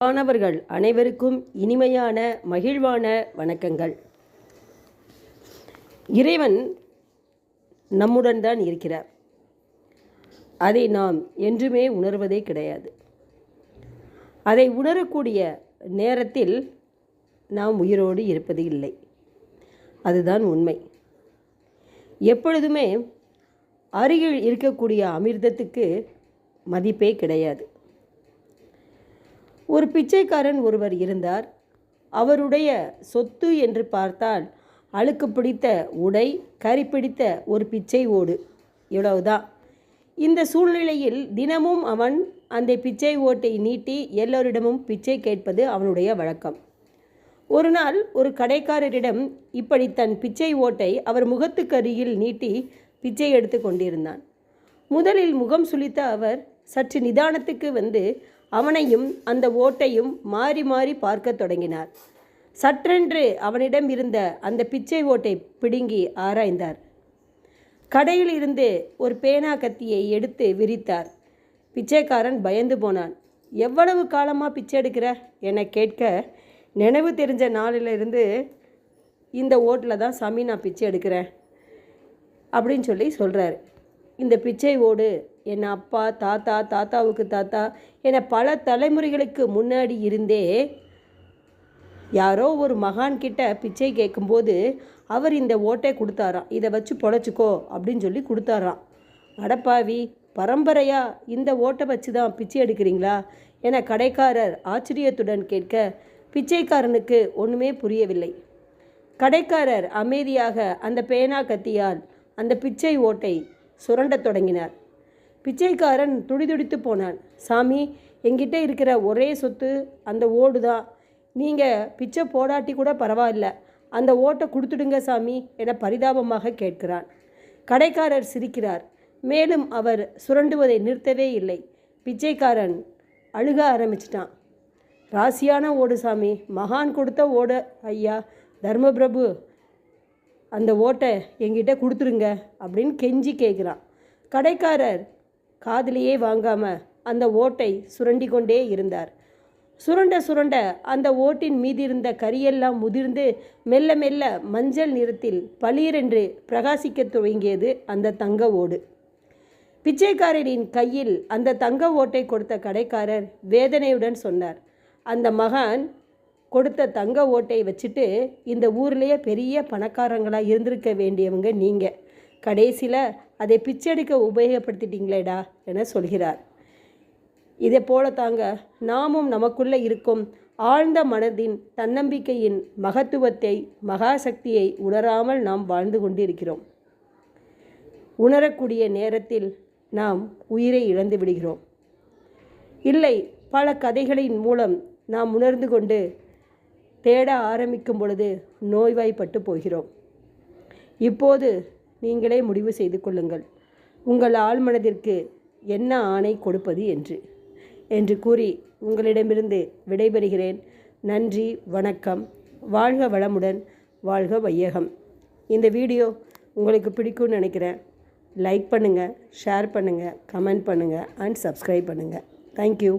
மாணவர்கள் அனைவருக்கும் இனிமையான மகிழ்வான வணக்கங்கள். இறைவன் நம்முடன் தான் இருக்கிறார். அதை நாம் என்றுமே உணர்வதே கிடையாது. அதை உணரக்கூடிய நேரத்தில் நாம் உயிரோடு இருப்பது இல்லை. அதுதான் உண்மை. எப்பொழுதுமே அருகில் இருக்கக்கூடிய அமிர்தத்துக்கு மதிப்பே கிடையாது. ஒரு பிச்சைக்காரன் ஒருவர் இருந்தார். அவருடைய சொத்து என்று பார்த்தால் அழுக்கு பிடித்த உடை, கரி பிடித்த ஒரு பிச்சை ஓடு, இவ்வளவுதான். இந்த சூழ்நிலையில் தினமும் அவன் அந்த பிச்சை ஓட்டை நீட்டி எல்லோரிடமும் பிச்சை கேட்பது அவனுடைய வழக்கம். ஒரு நாள் ஒரு கடைக்காரரிடம் இப்படி தன் பிச்சை ஓட்டை அவர் முகத்துக்கு அருகில் நீட்டி பிச்சை எடுத்து கொண்டிருந்தான். முதலில் முகம் சுளித்த அவர் சற்று நிதானத்துக்கு வந்து அவனையும் அந்த ஓட்டையும் மாறி மாறி பார்க்க தொடங்கினார். சற்றென்று அவனிடம் இருந்த அந்த பிச்சை ஓட்டை பிடுங்கி ஆராய்ந்தார். கடையில் இருந்து ஒரு பேனா கத்தியை எடுத்து விரித்தார். பிச்சைக்காரன் பயந்து போனான். எவ்வளவு காலமாக பிச்சை எடுக்கிற என கேட்க, நினைவு தெரிஞ்ச நாளிலிருந்து இந்த ஓட்டில் தான் சாமி நான் பிச்சை எடுக்கிறேன் அப்படின்னு சொல்லி சொல்கிறார். இந்த பிச்சை ஓடு என் அப்பா, தாத்தா, தாத்தாவுக்கு தாத்தா என பல தலைமுறைகளுக்கு முன்னாடி இருந்தே யாரோ ஒரு மகான்கிட்ட பிச்சை கேட்கும்போது அவர் இந்த ஓட்டை கொடுத்தாராம். இதை வச்சு பொழைச்சிக்கோ அப்படின்னு சொல்லி கொடுத்தாராம். அடப்பாவி, பரம்பரையாக இந்த ஓட்டை வச்சு தான் பிச்சை எடுக்கிறீங்களா என கடைக்காரர் ஆச்சரியத்துடன் கேட்க, பிச்சைக்காரனுக்கு ஒன்றுமே புரியவில்லை. கடைக்காரர் அமைதியாக அந்த பேனா கத்தியால் அந்த பிச்சை ஓட்டை சுரண்டத் தொடங்கினார். பிச்சைக்காரன் துடிதுடித்து போனான். சாமி, என்கிட்ட இருக்கிற ஒரே சொத்து அந்த ஓடு தான். நீங்கள் பிச்சை போடாட்டி கூட பரவாயில்ல, அந்த ஓட்டை கொடுத்துடுங்க சாமி என பரிதாபமாக கேட்கிறான். கடைக்காரர் சிரிக்கிறார். மேலும் அவர் சுரண்டுவதை நிறுத்தவே இல்லை. பிச்சைக்காரன் அழுக ஆரம்பிச்சிட்டான். ராசியான ஓடு சாமி, மகான் கொடுத்த ஓடு ஐயா, தர்மபிரபு, அந்த ஓட்டை என்கிட்ட கொடுத்துருங்க அப்படின்னு கெஞ்சி கேட்குறான். கடைக்காரர் காதிலேயே வாங்காமல் அந்த ஓட்டை சுரண்டி கொண்டே இருந்தார். சுரண்ட சுரண்ட அந்த ஓட்டின் மீது இருந்த கரியெல்லாம் முதிர்ந்து மெல்ல மெல்ல மஞ்சள் நிறத்தில் பளீரென்று பிரகாசிக்க துவங்கியது அந்த தங்க ஓடு. பிச்சைக்காரரின் கையில் அந்த தங்க ஓட்டை கொடுத்த கடைக்காரர் வேதனையுடன் சொன்னார், அந்த மகான் கொடுத்த தங்க ஓட்டை வச்சுட்டு இந்த ஊர்லேயே பெரிய பணக்காரங்களாக இருந்திருக்க வேண்டியவங்க நீங்கள், கடைசியில் அதை பிச்செடுக்க உபயோகப்படுத்திட்டீங்களேடா என சொல்கிறார். இதே போல தாங்க நாமும் நமக்குள்ளே இருக்கும் ஆழ்ந்த மனதின் தன்னம்பிக்கையின் மகத்துவத்தை, மகாசக்தியை உணராமல் நாம் வாழ்ந்து கொண்டிருக்கிறோம். உணரக்கூடிய நேரத்தில் நாம் உயிரை இழந்து விடுகிறோம். இல்லை, பல கதைகளின் மூலம் நாம் உணர்ந்து கொண்டு தேட ஆரம்பிக்கும் பொழுது நோய்வாய்ப்பட்டு போகிறோம். இப்போது நீங்களே முடிவு செய்து கொள்ளுங்கள், உங்கள் ஆழ்மனதிற்கு என்ன ஆணை கொடுப்பது என்று கூறி உங்களிடமிருந்து விடைபெறுகிறேன். நன்றி, வணக்கம். வாழ்க வளமுடன், வாழ்க வையகம். இந்த வீடியோ உங்களுக்கு பிடிக்கும்னு நினைக்கிறேன். லைக் பண்ணுங்கள், ஷேர் பண்ணுங்கள், கமெண்ட் பண்ணுங்கள் அண்ட் சப்ஸ்கிரைப் பண்ணுங்கள். தேங்க்யூ.